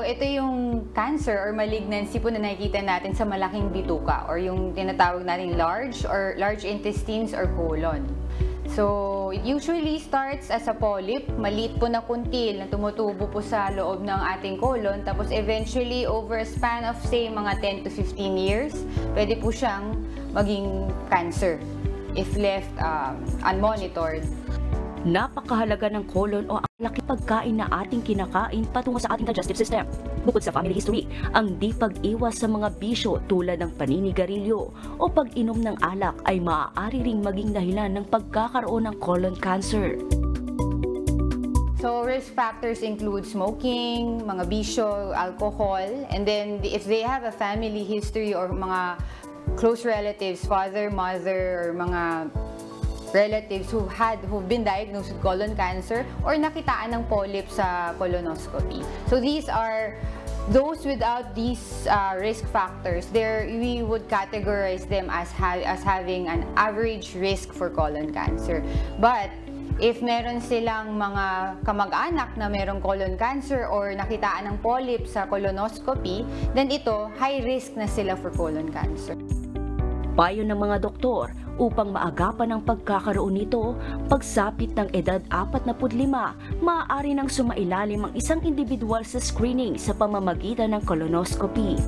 ito yung cancer or malignancy po na nakikita natin sa malaking bituka or yung tinatawag natin large intestines or colon. So, it usually starts as a polyp, maliit po na kuntil na tumutubo po sa loob ng ating colon. Tapos eventually, over a span of say mga 10 to 15 years, pwede po siyang maging cancer if left unmonitored. Napakahalaga ng colon o ang laki pagkain na ating kinakain patungo sa ating digestive system. Bukod sa family history, ang di pag-iwas sa mga bisyo tulad ng paninigarilyo o pag-inom ng alak ay maaari ring maging dahilan ng pagkakaroon ng colon cancer. So, risk factors include smoking, mga bisyo, alcohol, and then if they have a family history or mga close relatives, father, mother, or mga relatives who've been diagnosed with colon cancer or nakitaan ng polyp sa colonoscopy. So these are those without these risk factors. We would categorize them as having an average risk for colon cancer. But if meron silang mga kamag-anak na merong colon cancer or nakitaan ng polyp sa colonoscopy, then ito, high risk na sila for colon cancer. Payo ng mga doktor, upang maagapan ang pagkakaroon nito, pagsapit ng edad 45, maaari nang sumailalim ang isang individual sa screening sa pamamagitan ng colonoscopy.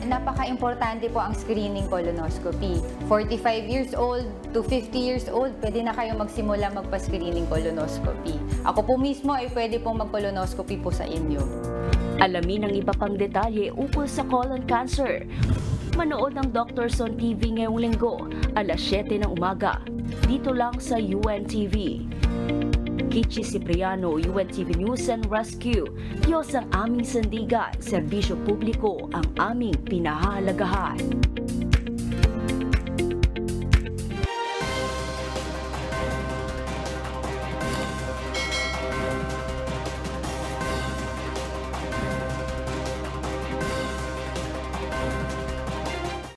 Napaka-importante po ang screening colonoscopy. 45 years old to 50 years old, pwede na kayo magsimula magpa-screening colonoscopy. Ako po mismo ay pwede pong mag-colonoscopy po sa inyo. Alamin ang iba pang detalye ukol sa colon cancer. Manood ng Doctors on TV ngayong linggo, alas 7 ng umaga, dito lang sa UNTV. Kichi Cipriano, UNTV News and Rescue. Diyos ang aming sandigan, serbisyo publiko ang aming pinahahalagahan.